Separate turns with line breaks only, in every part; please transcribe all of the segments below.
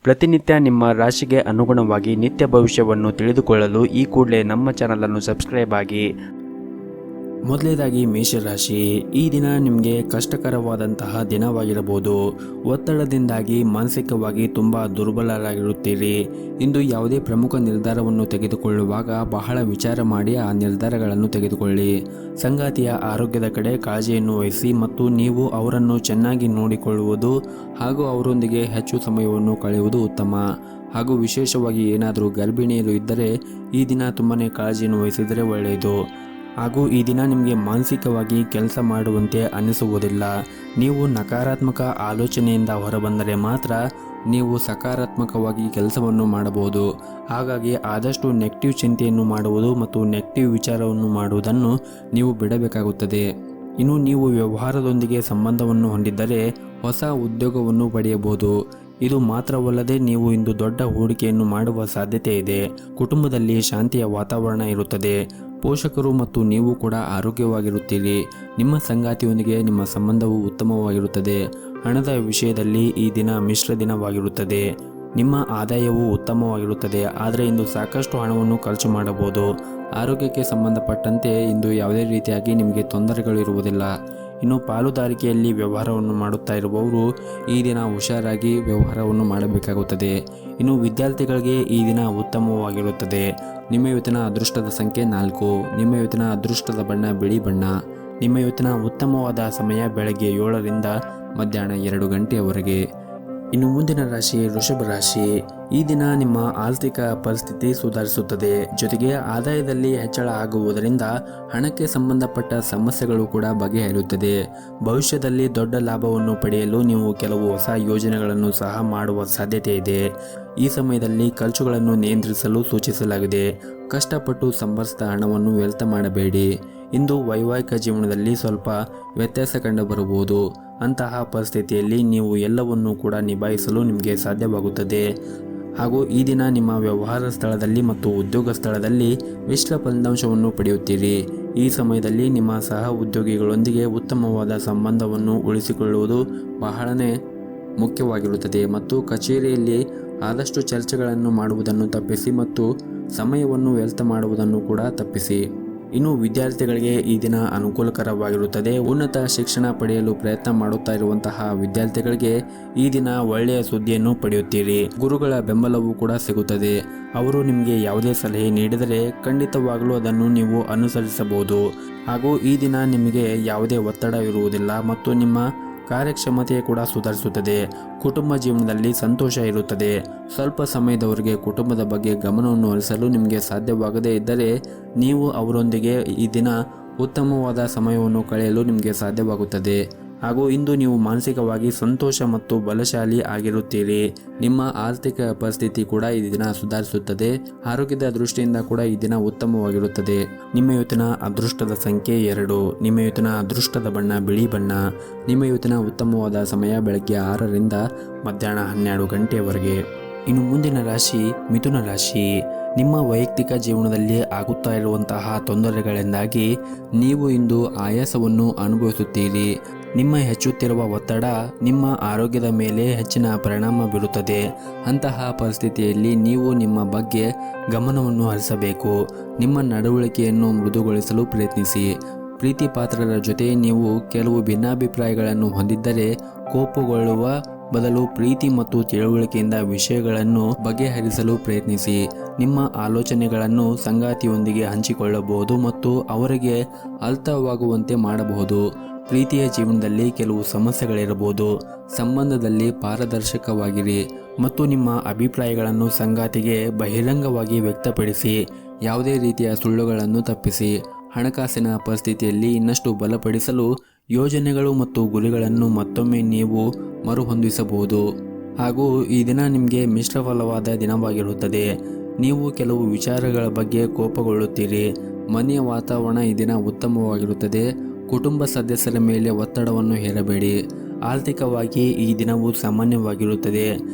ಪ್ರತಿನಿತ್ಯ ನಿಮ್ಮ ರಾಶಿಗೆ ಅನುಗುಣವಾಗಿ ನಿತ್ಯ ಭವಿಷ್ಯವನ್ನು ತಿಳಿದುಕೊಳ್ಳಲು ಈ ಕೂಡಲೇ ನಮ್ಮ ಚಾನಲನ್ನು ಸಬ್ಸ್ಕ್ರೈಬ್ ಆಗಿ. ಮೊದಲನೇದಾಗಿ ಮೇಷರಾಶಿ, ಈ ದಿನ ನಿಮಗೆ ಕಷ್ಟಕರವಾದಂತಹ ದಿನವಾಗಿರಬಹುದು. ಒತ್ತಡದಿಂದಾಗಿ ಮಾನಸಿಕವಾಗಿ ತುಂಬ ದುರ್ಬಲರಾಗಿರುತ್ತೀರಿ. ಇಂದು ಯಾವುದೇ ಪ್ರಮುಖ ನಿರ್ಧಾರವನ್ನು ತೆಗೆದುಕೊಳ್ಳುವಾಗ ಬಹಳ ವಿಚಾರ ಮಾಡಿ ಆ ನಿರ್ಧಾರಗಳನ್ನು ತೆಗೆದುಕೊಳ್ಳಿ. ಸಂಗಾತಿಯ ಆರೋಗ್ಯದ ಕಡೆ ಕಾಳಜಿಯನ್ನು ವಹಿಸಿ ಮತ್ತು ನೀವು ಅವರನ್ನು ಚೆನ್ನಾಗಿ ನೋಡಿಕೊಳ್ಳುವುದು ಹಾಗೂ ಅವರೊಂದಿಗೆ ಹೆಚ್ಚು ಸಮಯವನ್ನು ಕಳೆಯುವುದು ಉತ್ತಮ. ಹಾಗೂ ವಿಶೇಷವಾಗಿ ಏನಾದರೂ ಗರ್ಭಿಣಿಯರು ಇದ್ದರೆ ಈ ದಿನ ತುಂಬಾ ಕಾಳಜಿಯನ್ನು ವಹಿಸಿದರೆ ಒಳ್ಳೆಯದು. ಹಾಗೂ ಈ ದಿನ ನಿಮಗೆ ಮಾನಸಿಕವಾಗಿ ಕೆಲಸ ಮಾಡುವಂತೆ ಅನಿಸುವುದಿಲ್ಲ. ನೀವು ನಕಾರಾತ್ಮಕ ಆಲೋಚನೆಯಿಂದ ಹೊರಬಂದರೆ ಮಾತ್ರ ನೀವು ಸಕಾರಾತ್ಮಕವಾಗಿ ಕೆಲಸವನ್ನು ಮಾಡಬಹುದು. ಹಾಗಾಗಿ ಆದಷ್ಟು ನೆಗೆಟಿವ್ ಚಿಂತೆಯನ್ನು ಮಾಡುವುದು ಮತ್ತು ನೆಗೆಟಿವ್ ವಿಚಾರವನ್ನು ಮಾಡುವುದನ್ನು ನೀವು ಬಿಡಬೇಕಾಗುತ್ತದೆ. ಇನ್ನು ನೀವು ವ್ಯವಹಾರದೊಂದಿಗೆ ಸಂಬಂಧವನ್ನು ಹೊಂದಿದ್ದರೆ ಹೊಸ ಉದ್ಯೋಗವನ್ನು ಪಡೆಯಬಹುದು. ಇದು ಮಾತ್ರವಲ್ಲದೆ ನೀವು ಇಂದು ದೊಡ್ಡ ಹೂಡಿಕೆಯನ್ನು ಮಾಡುವ ಸಾಧ್ಯತೆ ಇದೆ. ಕುಟುಂಬದಲ್ಲಿ ಶಾಂತಿಯ ವಾತಾವರಣ ಇರುತ್ತದೆ. ಪೋಷಕರು ಮತ್ತು ನೀವು ಕೂಡ ಆರೋಗ್ಯವಾಗಿರುತ್ತೀರಿ. ನಿಮ್ಮ ಸಂಗಾತಿಯೊಂದಿಗೆ ನಿಮ್ಮ ಸಂಬಂಧವು ಉತ್ತಮವಾಗಿರುತ್ತದೆ. ಹಣದ ವಿಷಯದಲ್ಲಿ ಈ ದಿನ ಮಿಶ್ರ ದಿನವಾಗಿರುತ್ತದೆ. ನಿಮ್ಮ ಆದಾಯವು ಉತ್ತಮವಾಗಿರುತ್ತದೆ, ಆದರೆ ಇಂದು ಸಾಕಷ್ಟು ಹಣವನ್ನು ಖರ್ಚು ಮಾಡಬಹುದು. ಆರೋಗ್ಯಕ್ಕೆ ಸಂಬಂಧಪಟ್ಟಂತೆ ಇಂದು ಯಾವುದೇ ರೀತಿಯಾಗಿ ನಿಮಗೆ ತೊಂದರೆಗಳು ಇರುವುದಿಲ್ಲ. ಇನ್ನು ಪಾಲುದಾರಿಕೆಯಲ್ಲಿ ವ್ಯವಹಾರವನ್ನು ಮಾಡುತ್ತಾ ಇರುವವರು ಈ ದಿನ ಹುಷಾರಾಗಿ ವ್ಯವಹಾರವನ್ನು ಮಾಡಬೇಕಾಗುತ್ತದೆ. ಇನ್ನು ವಿದ್ಯಾರ್ಥಿಗಳಿಗೆ ಈ ದಿನ ಉತ್ತಮವಾಗಿರುತ್ತದೆ. ನಿಮ್ಮ ಇವತ್ತಿನ ಅದೃಷ್ಟದ ಸಂಖ್ಯೆ 4. ನಿಮ್ಮ ಇವತ್ತಿನ ಅದೃಷ್ಟದ ಬಣ್ಣ ಬಿಳಿ ಬಣ್ಣ. ನಿಮ್ಮ ಇವತ್ತಿನ ಉತ್ತಮವಾದ ಸಮಯ ಬೆಳಗ್ಗೆ 7ರಿಂದ ಮಧ್ಯಾಹ್ನ 2 ಗಂಟೆಯವರೆಗೆ. ಇನ್ನು ಮುಂದಿನ ರಾಶಿ ವೃಷಭ ರಾಶಿ. ಈ ದಿನ ನಿಮ್ಮ ಆರ್ಥಿಕ ಪರಿಸ್ಥಿತಿ ಸುಧಾರಿಸುತ್ತದೆ. ಜೊತೆಗೆ ಆದಾಯದಲ್ಲಿ ಹೆಚ್ಚಳ ಆಗುವುದರಿಂದ ಹಣಕ್ಕೆ ಸಂಬಂಧಪಟ್ಟ ಸಮಸ್ಯೆಗಳು ಕೂಡ ಬಗೆಹರಿಯುತ್ತದೆ. ಭವಿಷ್ಯದಲ್ಲಿ ದೊಡ್ಡ ಲಾಭವನ್ನು ಪಡೆಯಲು ನೀವು ಕೆಲವು ಹೊಸ ಯೋಜನೆಗಳನ್ನು ಸಹ ಮಾಡುವ ಸಾಧ್ಯತೆ ಇದೆ. ಈ ಸಮಯದಲ್ಲಿ ಖರ್ಚುಗಳನ್ನು ನಿಯಂತ್ರಿಸಲು ಸೂಚಿಸಲಾಗಿದೆ. ಕಷ್ಟಪಟ್ಟು ಸಂಪಾದಿಸಿದ ಹಣವನ್ನು ವ್ಯರ್ಥ ಮಾಡಬೇಡಿ. ಇಂದು ವೈವಾಹಿಕ ಜೀವನದಲ್ಲಿ ಸ್ವಲ್ಪ ವ್ಯತ್ಯಾಸ ಕಂಡುಬರಬಹುದು. ಅಂತಹ ಪರಿಸ್ಥಿತಿಯಲ್ಲಿ ನೀವು ಎಲ್ಲವನ್ನೂ ಕೂಡ ನಿಭಾಯಿಸಲು ನಿಮಗೆ ಸಾಧ್ಯವಾಗುತ್ತದೆ. ಹಾಗೂ ಈ ದಿನ ನಿಮ್ಮ ವ್ಯವಹಾರ ಸ್ಥಳದಲ್ಲಿ ಮತ್ತು ಉದ್ಯೋಗ ಸ್ಥಳದಲ್ಲಿ ಮಿಶ್ರ ಫಲಿತಾಂಶವನ್ನು ಪಡೆಯುತ್ತೀರಿ. ಈ ಸಮಯದಲ್ಲಿ ನಿಮ್ಮ ಸಹ ಉದ್ಯೋಗಿಗಳೊಂದಿಗೆ ಉತ್ತಮವಾದ ಸಂಬಂಧವನ್ನು ಉಳಿಸಿಕೊಳ್ಳುವುದು ಬಹಳನೇ ಮುಖ್ಯವಾಗಿರುತ್ತದೆ. ಮತ್ತು ಕಚೇರಿಯಲ್ಲಿ ಆದಷ್ಟು ಚರ್ಚೆಗಳನ್ನು ಮಾಡುವುದನ್ನು ತಪ್ಪಿಸಿ ಮತ್ತು ಸಮಯವನ್ನು ವ್ಯರ್ಥ ಮಾಡುವುದನ್ನು ಕೂಡ ತಪ್ಪಿಸಿ. ಇನ್ನು ವಿದ್ಯಾರ್ಥಿಗಳಿಗೆ ಈ ದಿನ ಅನುಕೂಲಕರವಾಗಿರುತ್ತದೆ. ಉನ್ನತ ಶಿಕ್ಷಣ ಪಡೆಯಲು ಪ್ರಯತ್ನ ಮಾಡುತ್ತಾ ಇರುವಂತಹ ವಿದ್ಯಾರ್ಥಿಗಳಿಗೆ ಈ ದಿನ ಒಳ್ಳೆಯ ಸುದ್ದಿಯನ್ನು ಪಡೆಯುತ್ತೀರಿ. ಗುರುಗಳ ಬೆಂಬಲವೂ ಕೂಡ ಸಿಗುತ್ತದೆ. ಅವರು ನಿಮಗೆ ಯಾವುದೇ ಸಲಹೆ ನೀಡಿದರೆ ಖಂಡಿತವಾಗಲೂ ಅದನ್ನು ನೀವು ಅನುಸರಿಸಬಹುದು. ಹಾಗೂ ಈ ದಿನ ನಿಮಗೆ ಯಾವುದೇ ಒತ್ತಡ ಇರುವುದಿಲ್ಲ ಮತ್ತು ನಿಮ್ಮ ಕಾರ್ಯಕ್ಷಮತೆ ಕೂಡ ಸುಧಾರಿಸುತ್ತದೆ. ಕುಟುಂಬ ಜೀವನದಲ್ಲಿ ಸಂತೋಷ ಇರುತ್ತದೆ. ಸ್ವಲ್ಪ ಸಮಯದವರೆಗೆ ಕುಟುಂಬದ ಬಗ್ಗೆ ಗಮನವನ್ನು ಹರಿಸಲು ನಿಮಗೆ ಸಾಧ್ಯವಾಗದೇ ಇದ್ದರೆ ನೀವು ಅವರೊಂದಿಗೆ ಈ ದಿನ ಉತ್ತಮವಾದ ಸಮಯವನ್ನು ಕಳೆಯಲು ನಿಮಗೆ ಸಾಧ್ಯವಾಗುತ್ತದೆ. ಹಾಗೂ ಇಂದು ನೀವು ಮಾನಸಿಕವಾಗಿ ಸಂತೋಷ ಮತ್ತು ಬಲಶಾಲಿ ಆಗಿರುತ್ತೀರಿ. ನಿಮ್ಮ ಆರ್ಥಿಕ ಪರಿಸ್ಥಿತಿ ಕೂಡ ಈ ದಿನ ಸುಧಾರಿಸುತ್ತದೆ. ಆರೋಗ್ಯದ ದೃಷ್ಟಿಯಿಂದ ಕೂಡ ಈ ದಿನ ಉತ್ತಮವಾಗಿರುತ್ತದೆ. ನಿಮ್ಮ ಇವತ್ತಿನ ಅದೃಷ್ಟದ ಸಂಖ್ಯೆ 2. ನಿಮ್ಮ ಇವತ್ತಿನ ಅದೃಷ್ಟದ ಬಣ್ಣ ಬಿಳಿ ಬಣ್ಣ. ನಿಮ್ಮ ಇವತ್ತಿನ ಉತ್ತಮವಾದ ಸಮಯ ಬೆಳಗ್ಗೆ 6ರಿಂದ ಮಧ್ಯಾಹ್ನ 12 ಗಂಟೆಯವರೆಗೆ. ಇನ್ನು ಮುಂದಿನ ರಾಶಿ ಮಿಥುನ ರಾಶಿ. ನಿಮ್ಮ ವೈಯಕ್ತಿಕ ಜೀವನದಲ್ಲಿ ಆಗುತ್ತಾ ಇರುವಂತಹ ತೊಂದರೆಗಳಿಂದಾಗಿ ನೀವು ಇಂದು ಆಯಾಸವನ್ನು ಅನುಭವಿಸುತ್ತೀರಿ. ನಿಮ್ಮ ಹೆಚ್ಚುತ್ತಿರುವ ಒತ್ತಡ ನಿಮ್ಮ ಆರೋಗ್ಯದ ಮೇಲೆ ಹೆಚ್ಚಿನ ಪರಿಣಾಮ ಬೀರುತ್ತದೆ. ಅಂತಹ ಪರಿಸ್ಥಿತಿಯಲ್ಲಿ ನೀವು ನಿಮ್ಮ ಬಗ್ಗೆ ಗಮನವನ್ನು ಹರಿಸಬೇಕು. ನಿಮ್ಮ ನಡವಳಿಕೆಯನ್ನು ಮೃದುಗೊಳಿಸಲು ಪ್ರಯತ್ನಿಸಿ. ಪ್ರೀತಿ ಪಾತ್ರರ ಜೊತೆ ನೀವು ಕೆಲವು ಭಿನ್ನಾಭಿಪ್ರಾಯಗಳನ್ನು ಹೊಂದಿದ್ದರೆ ಕೋಪಗೊಳ್ಳುವ ಬದಲು ಪ್ರೀತಿ ಮತ್ತು ತಿಳುವಳಿಕೆಯಿಂದ ವಿಷಯಗಳನ್ನು ಬಗೆಹರಿಸಲು ಪ್ರಯತ್ನಿಸಿ. ನಿಮ್ಮ ಆಲೋಚನೆಗಳನ್ನು ಸಂಗಾತಿಯೊಂದಿಗೆ ಹಂಚಿಕೊಳ್ಳಬಹುದು ಮತ್ತು ಅವರಿಗೆ ಅರ್ಥವಾಗುವಂತೆ ಮಾಡಬಹುದು. ಪ್ರೀತಿಯ ಜೀವನದಲ್ಲಿ ಕೆಲವು ಸಮಸ್ಯೆಗಳಿರಬಹುದು. ಸಂಬಂಧದಲ್ಲಿ ಪಾರದರ್ಶಕವಾಗಿರಿ ಮತ್ತು ನಿಮ್ಮ ಅಭಿಪ್ರಾಯಗಳನ್ನು ಸಂಗಾತಿಗೆ ಬಹಿರಂಗವಾಗಿ ವ್ಯಕ್ತಪಡಿಸಿ. ಯಾವುದೇ ರೀತಿಯ ಸುಳ್ಳುಗಳನ್ನು ತಪ್ಪಿಸಿ. ಹಣಕಾಸಿನ ಪರಿಸ್ಥಿತಿಯಲ್ಲಿ ಇನ್ನಷ್ಟು ಬಲಪಡಿಸಲು ಯೋಜನೆಗಳು ಮತ್ತು ಗುರಿಗಳನ್ನು ಮತ್ತೊಮ್ಮೆ ನೀವು ಮರುಹೊಂದಿಸಬಹುದು. ಹಾಗೂ ಈ ದಿನ ನಿಮಗೆ ಮಿಶ್ರಫಲವಾದ ದಿನವಾಗಿರುತ್ತದೆ. ನೀವು ಕೆಲವು ವಿಚಾರಗಳ ಬಗ್ಗೆ ಕೋಪಗೊಳ್ಳುತ್ತೀರಿ. ಮನೆಯ ವಾತಾವರಣ ಈ ದಿನ ಉತ್ತಮವಾಗಿರುತ್ತದೆ. ಕುಟುಂಬ ಸದಸ್ಯರ ಮೇಲೆ ಒತ್ತಡವನ್ನು ಹೇರಬೇಡಿ. ಆರ್ಥಿಕವಾಗಿ ಈ ದಿನವು ಸಾಮಾನ್ಯವಾಗಿರುತ್ತದೆ.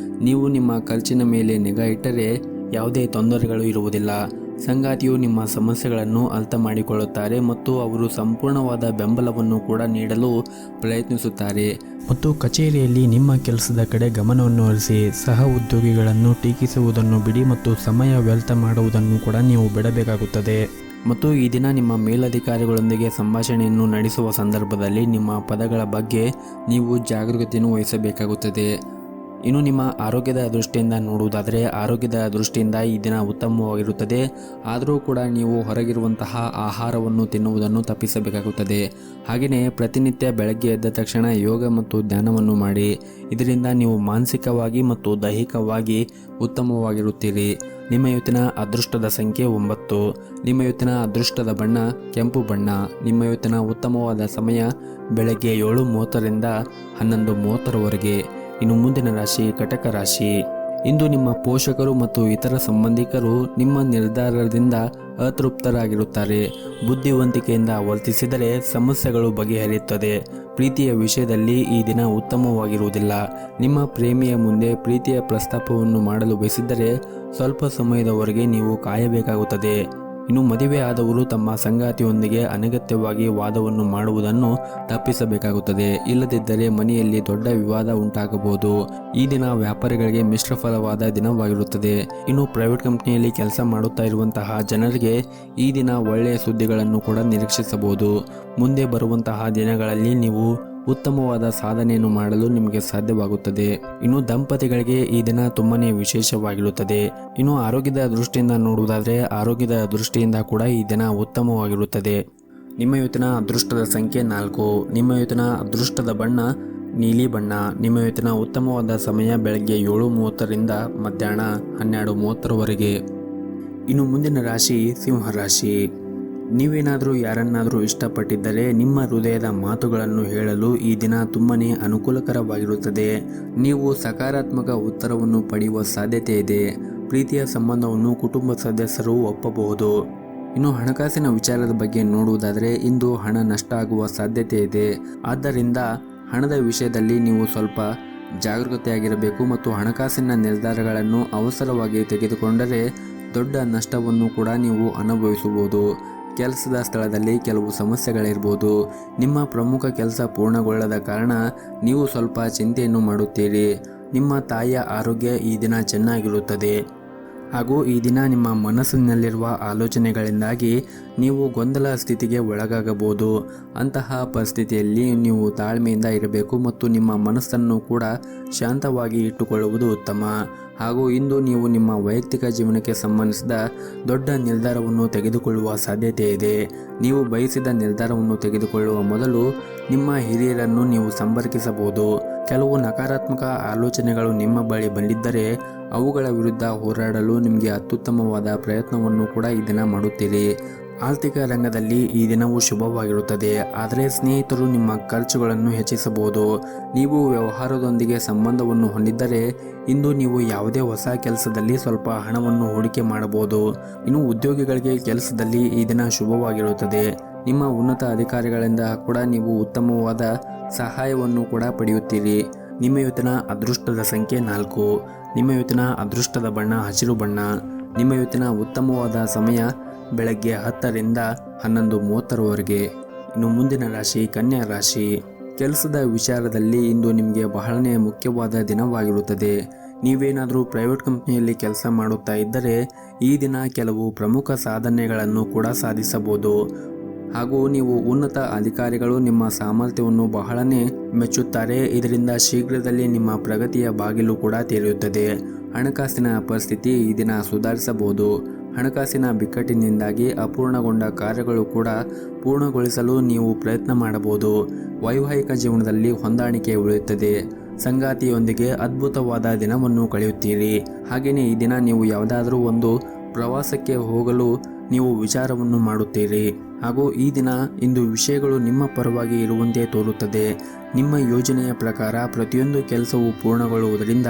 ನೀವು ನಿಮ್ಮ ಖರ್ಚಿನ ಮೇಲೆ ನಿಗಾ ಇಟ್ಟರೆ ಯಾವುದೇ ತೊಂದರೆಗಳು ಇರುವುದಿಲ್ಲ. ಸಂಗಾತಿಯು ನಿಮ್ಮ ಸಮಸ್ಯೆಗಳನ್ನು ಅರ್ಥ ಮಾಡಿಕೊಳ್ಳುತ್ತಾರೆ ಮತ್ತು ಅವರು ಸಂಪೂರ್ಣವಾದ ಬೆಂಬಲವನ್ನು ಕೂಡ ನೀಡಲು ಪ್ರಯತ್ನಿಸುತ್ತಾರೆ. ಮತ್ತು ಕಚೇರಿಯಲ್ಲಿ ನಿಮ್ಮ ಕೆಲಸದ ಕಡೆ ಗಮನವನ್ನು ಹರಿಸಿ. ಸಹ ಉದ್ಯೋಗಿಗಳನ್ನು ಟೀಕಿಸುವುದನ್ನು ಬಿಡಿ ಮತ್ತು ಸಮಯ ವ್ಯರ್ಥ ಮಾಡುವುದನ್ನು ಕೂಡ ನೀವು ಬಿಡಬೇಕಾಗುತ್ತದೆ. ಮತ್ತು ಈ ದಿನ ನಿಮ್ಮ ಮೇಲಧಿಕಾರಿಗಳೊಂದಿಗೆ ಸಂಭಾಷಣೆಯನ್ನು ನಡೆಸುವ ಸಂದರ್ಭದಲ್ಲಿ ನಿಮ್ಮ ಪದಗಳ ಬಗ್ಗೆ ನೀವು ಜಾಗರೂಕತೆಯನ್ನು ವಹಿಸಬೇಕಾಗುತ್ತದೆ. ಇನ್ನು ನಿಮ್ಮ ಆರೋಗ್ಯದ ದೃಷ್ಟಿಯಿಂದ ನೋಡುವುದಾದರೆ ಆರೋಗ್ಯದ ದೃಷ್ಟಿಯಿಂದ ಈ ದಿನ ಉತ್ತಮವಾಗಿರುತ್ತದೆ. ಆದರೂ ಕೂಡ ನೀವು ಹೊರಗಿರುವಂತಹ ಆಹಾರವನ್ನು ತಿನ್ನುವುದನ್ನು ತಪ್ಪಿಸಬೇಕಾಗುತ್ತದೆ. ಹಾಗೆಯೇ ಪ್ರತಿನಿತ್ಯ ಬೆಳಗ್ಗೆ ಎದ್ದ ತಕ್ಷಣ ಯೋಗ ಮತ್ತು ಧ್ಯಾನವನ್ನು ಮಾಡಿ. ಇದರಿಂದ ನೀವು ಮಾನಸಿಕವಾಗಿ ಮತ್ತು ದೈಹಿಕವಾಗಿ ಉತ್ತಮವಾಗಿರುತ್ತೀರಿ. ನಿಮ್ಮ ಇವತ್ತಿನ ಅದೃಷ್ಟದ ಸಂಖ್ಯೆ 9. ನಿಮ್ಮ ಇವತ್ತಿನ ಅದೃಷ್ಟದ ಬಣ್ಣ ಕೆಂಪು ಬಣ್ಣ. ನಿಮ್ಮ ಇವತ್ತಿನ ಉತ್ತಮವಾದ ಸಮಯ ಬೆಳಗ್ಗೆ 7:30ರಿಂದ 11:30ರವರೆಗೆ. ಇನ್ನು ಮುಂದಿನ ರಾಶಿ ಕಟಕ ರಾಶಿ. ಇಂದು ನಿಮ್ಮ ಪೋಷಕರು ಮತ್ತು ಇತರ ಸಂಬಂಧಿಕರು ನಿಮ್ಮ ನಿರ್ಧಾರದಿಂದ ಅತೃಪ್ತರಾಗಿರುತ್ತಾರೆ. ಬುದ್ಧಿವಂತಿಕೆಯಿಂದ ವರ್ತಿಸಿದರೆ ಸಮಸ್ಯೆಗಳು ಬಗೆಹರಿಯುತ್ತದೆ. ಪ್ರೀತಿಯ ವಿಷಯದಲ್ಲಿ ಈ ದಿನ ಉತ್ತಮವಾಗಿರುವುದಿಲ್ಲ. ನಿಮ್ಮ ಪ್ರೇಮಿಯ ಮುಂದೆ ಪ್ರೀತಿಯ ಪ್ರಸ್ತಾಪವನ್ನು ಮಾಡಲು ಬಯಸಿದ್ದರೆ ಸ್ವಲ್ಪ ಸಮಯದವರೆಗೆ ನೀವು ಕಾಯಬೇಕಾಗುತ್ತದೆ. ಇನ್ನು ಮದುವೆ ಆದವರು ತಮ್ಮ ಸಂಗಾತಿಯೊಂದಿಗೆ ಅನಗತ್ಯವಾಗಿ ವಾದವನ್ನು ಮಾಡುವುದನ್ನು ತಪ್ಪಿಸಬೇಕಾಗುತ್ತದೆ. ಇಲ್ಲದಿದ್ದರೆ ಮನೆಯಲ್ಲಿ ದೊಡ್ಡ ವಿವಾದ ಉಂಟಾಗಬಹುದು. ಈ ದಿನ ವ್ಯಾಪಾರಿಗಳಿಗೆ ಮಿಶ್ರ ಫಲವಾದ ದಿನವಾಗಿರುತ್ತದೆ. ಇನ್ನು ಪ್ರೈವೇಟ್ ಕಂಪನಿಯಲ್ಲಿ ಕೆಲಸ ಮಾಡುತ್ತಾ ಇರುವಂತಹ ಜನರಿಗೆ ಈ ದಿನ ಒಳ್ಳೆಯ ಸುದ್ದಿಗಳನ್ನು ಕೂಡ ನಿರೀಕ್ಷಿಸಬಹುದು. ಮುಂದೆ ಬರುವಂತಹ ದಿನಗಳಲ್ಲಿ ನೀವು ಉತ್ತಮವಾದ ಸಾಧನೆಯನ್ನು ಮಾಡಲು ನಿಮಗೆ ಸಾಧ್ಯವಾಗುತ್ತದೆ. ಇನ್ನು ದಂಪತಿಗಳಿಗೆ ಈ ದಿನ ತುಂಬಾನೇ ವಿಶೇಷವಾಗಿರುತ್ತದೆ. ಇನ್ನು ಆರೋಗ್ಯದ ದೃಷ್ಟಿಯಿಂದ ನೋಡುವುದಾದರೆ ಆರೋಗ್ಯದ ದೃಷ್ಟಿಯಿಂದ ಕೂಡ ಈ ದಿನ ಉತ್ತಮವಾಗಿರುತ್ತದೆ. ನಿಮ್ಮ ಇವತ್ತಿನ ಅದೃಷ್ಟದ ಸಂಖ್ಯೆ 4. ನಿಮ್ಮ ಇವತ್ತಿನ ಅದೃಷ್ಟದ ಬಣ್ಣ ನೀಲಿ ಬಣ್ಣ. ನಿಮ್ಮ ಇವತ್ತಿನ ಉತ್ತಮವಾದ ಸಮಯ ಬೆಳಗ್ಗೆ 7:30ರಿಂದ ಮಧ್ಯಾಹ್ನ 12:30ರವರೆಗೆ. ಇನ್ನು ಮುಂದಿನ ರಾಶಿ ಸಿಂಹ ರಾಶಿ. ನೀವೇನಾದರೂ ಯಾರನ್ನಾದರೂ ಇಷ್ಟಪಟ್ಟಿದ್ದರೆ ನಿಮ್ಮ ಹೃದಯದ ಮಾತುಗಳನ್ನು ಹೇಳಲು ಈ ದಿನ ತುಂಬನೇ ಅನುಕೂಲಕರವಾಗಿರುತ್ತದೆ. ನೀವು ಸಕಾರಾತ್ಮಕ ಉತ್ತರವನ್ನು ಪಡೆಯುವ ಸಾಧ್ಯತೆ ಇದೆ. ಪ್ರೀತಿಯ ಸಂಬಂಧವನ್ನು ಕುಟುಂಬ ಸದಸ್ಯರು ಒಪ್ಪಬಹುದು. ಇನ್ನು ಹಣಕಾಸಿನ ವಿಚಾರದ ಬಗ್ಗೆ ನೋಡುವುದಾದರೆ ಇಂದು ಹಣ ನಷ್ಟ ಆಗುವ ಸಾಧ್ಯತೆ ಇದೆ. ಆದ್ದರಿಂದ ಹಣದ ವಿಷಯದಲ್ಲಿ ನೀವು ಸ್ವಲ್ಪ ಜಾಗರೂಕತೆಯಾಗಿರಬೇಕು ಮತ್ತು ಹಣಕಾಸಿನ ನಿರ್ಧಾರಗಳನ್ನು ಅವಸರವಾಗಿ ತೆಗೆದುಕೊಂಡರೆ ದೊಡ್ಡ ನಷ್ಟವನ್ನು ಕೂಡ ನೀವು ಅನುಭವಿಸಬಹುದು. ಕೆಲಸದ ಸ್ಥಳದಲ್ಲಿ ಕೆಲವು ಸಮಸ್ಯೆಗಳಿರ್ಬೋದು. ನಿಮ್ಮ ಪ್ರಮುಖ ಕೆಲಸ ಪೂರ್ಣಗೊಳ್ಳದ ಕಾರಣ ನೀವು ಸ್ವಲ್ಪ ಚಿಂತೆಯನ್ನು ಮಾಡುತ್ತೀರಿ. ನಿಮ್ಮ ತಾಯಿಯ ಆರೋಗ್ಯ ಈ ದಿನ ಚೆನ್ನಾಗಿರುತ್ತದೆ. ಹಾಗೂ ಈ ದಿನ ನಿಮ್ಮ ಮನಸ್ಸಿನಲ್ಲಿರುವ ಆಲೋಚನೆಗಳಿಂದಾಗಿ ನೀವು ಗೊಂದಲ ಸ್ಥಿತಿಗೆ ಒಳಗಾಗಬಹುದು. ಅಂತಹ ಪರಿಸ್ಥಿತಿಯಲ್ಲಿ ನೀವು ತಾಳ್ಮೆಯಿಂದ ಇರಬೇಕು ಮತ್ತು ನಿಮ್ಮ ಮನಸ್ಸನ್ನು ಕೂಡ ಶಾಂತವಾಗಿ ಇಟ್ಟುಕೊಳ್ಳುವುದು ಉತ್ತಮ. ಹಾಗೂ ಇಂದು ನೀವು ನಿಮ್ಮ ವೈಯಕ್ತಿಕ ಜೀವನಕ್ಕೆ ಸಂಬಂಧಿಸಿದ ದೊಡ್ಡ ನಿರ್ಧಾರವನ್ನು ತೆಗೆದುಕೊಳ್ಳುವ ಸಾಧ್ಯತೆ ಇದೆ. ನೀವು ಬಯಸಿದ ನಿರ್ಧಾರವನ್ನು ತೆಗೆದುಕೊಳ್ಳುವ ಮೊದಲು ನಿಮ್ಮ ಹಿರಿಯರನ್ನು ನೀವು ಸಂಪರ್ಕಿಸಬಹುದು. ಕೆಲವು ನಕಾರಾತ್ಮಕ ಆಲೋಚನೆಗಳು ನಿಮ್ಮ ಬಳಿ ಬಂದಿದ್ದರೆ ಅವುಗಳ ವಿರುದ್ಧ ಹೋರಾಡಲು ನಿಮಗೆ ಅತ್ಯುತ್ತಮವಾದ ಪ್ರಯತ್ನವನ್ನು ಕೂಡ ಈ ದಿನ ಮಾಡುತ್ತೀರಿ. ಆರ್ಥಿಕ ರಂಗದಲ್ಲಿ ಈ ದಿನವೂ ಶುಭವಾಗಿರುತ್ತದೆ. ಆದರೆ ಸ್ನೇಹಿತರು ನಿಮ್ಮ ಖರ್ಚುಗಳನ್ನು ಹೆಚ್ಚಿಸಬಹುದು. ನೀವು ವ್ಯವಹಾರದೊಂದಿಗೆ ಸಂಬಂಧವನ್ನು ಹೊಂದಿದ್ದರೆ ಇಂದು ನೀವು ಯಾವುದೇ ಹೊಸ ಕೆಲಸದಲ್ಲಿ ಸ್ವಲ್ಪ ಹಣವನ್ನು ಹೂಡಿಕೆ ಮಾಡಬಹುದು. ಇನ್ನು ಉದ್ಯೋಗಿಗಳಿಗೆ ಕೆಲಸದಲ್ಲಿ ಈ ದಿನ ಶುಭವಾಗಿರುತ್ತದೆ. ನಿಮ್ಮ ಉನ್ನತ ಅಧಿಕಾರಿಗಳಿಂದ ಕೂಡ ನೀವು ಉತ್ತಮವಾದ ಸಹಾಯವನ್ನು ಕೂಡ ಪಡೆಯುತ್ತೀರಿ. ನಿಮ್ಮ ಇವತ್ತಿನ ಅದೃಷ್ಟದ ಸಂಖ್ಯೆ 4. ನಿಮ್ಮ ಇವತ್ತಿನ ಅದೃಷ್ಟದ ಬಣ್ಣ ಹಸಿರು ಬಣ್ಣ. ನಿಮ್ಮ ಇವತ್ತಿನ ಉತ್ತಮವಾದ ಸಮಯ ಬೆಳಗ್ಗೆ 10ರಿಂದ 11:30ರವರೆಗೆ. ಇನ್ನು ಮುಂದಿನ ರಾಶಿ ಕನ್ಯಾ ರಾಶಿ. ಕೆಲಸದ ವಿಚಾರದಲ್ಲಿ ಇಂದು ನಿಮಗೆ ಬಹಳನೇ ಮುಖ್ಯವಾದ ದಿನವಾಗಿರುತ್ತದೆ. ನೀವೇನಾದರೂ ಪ್ರೈವೇಟ್ ಕಂಪನಿಯಲ್ಲಿ ಕೆಲಸ ಮಾಡುತ್ತಾ ಇದ್ದರೆ ಈ ದಿನ ಕೆಲವು ಪ್ರಮುಖ ಸಾಧನೆಗಳನ್ನು ಕೂಡ ಸಾಧಿಸಬಹುದು. ಹಾಗೂ ನೀವು ಉನ್ನತ ಅಧಿಕಾರಿಗಳು ನಿಮ್ಮ ಸಾಮರ್ಥ್ಯವನ್ನು ಬಹಳನೇ ಮೆಚ್ಚುತ್ತಾರೆ. ಇದರಿಂದ ಶೀಘ್ರದಲ್ಲಿ ನಿಮ್ಮ ಪ್ರಗತಿಯ ಬಾಗಿಲು ಕೂಡ ತೆರೆಯುತ್ತದೆ. ಹಣಕಾಸಿನ ಪರಿಸ್ಥಿತಿ ಈ ದಿನ ಸುಧಾರಿಸಬಹುದು. ಹಣಕಾಸಿನ ಬಿಕ್ಕಟ್ಟಿನಿಂದಾಗಿ ಅಪೂರ್ಣಗೊಂಡ ಕಾರ್ಯಗಳು ಕೂಡ ಪೂರ್ಣಗೊಳಿಸಲು ನೀವು ಪ್ರಯತ್ನ ಮಾಡಬಹುದು. ವೈವಾಹಿಕ ಜೀವನದಲ್ಲಿ ಹೊಂದಾಣಿಕೆ ಉಳಿಯುತ್ತದೆ. ಸಂಗಾತಿಯೊಂದಿಗೆ ಅದ್ಭುತವಾದ ದಿನವನ್ನು ಕಳೆಯುತ್ತೀರಿ. ಹಾಗೆಯೇ ಈ ದಿನ ನೀವು ಯಾವುದಾದರೂ ಒಂದು ಪ್ರವಾಸಕ್ಕೆ ಹೋಗಲು ನೀವು ವಿಚಾರವನ್ನು ಮಾಡುತ್ತೀರಿ. ಹಾಗೂ ಈ ದಿನ ಇಂದು ವಿಷಯಗಳು ನಿಮ್ಮ ಪರವಾಗಿ ಇರುವಂತೆ ತೋರುತ್ತದೆ. ನಿಮ್ಮ ಯೋಜನೆಯ ಪ್ರಕಾರ ಪ್ರತಿಯೊಂದು ಕೆಲಸವು ಪೂರ್ಣಗೊಳ್ಳುವುದರಿಂದ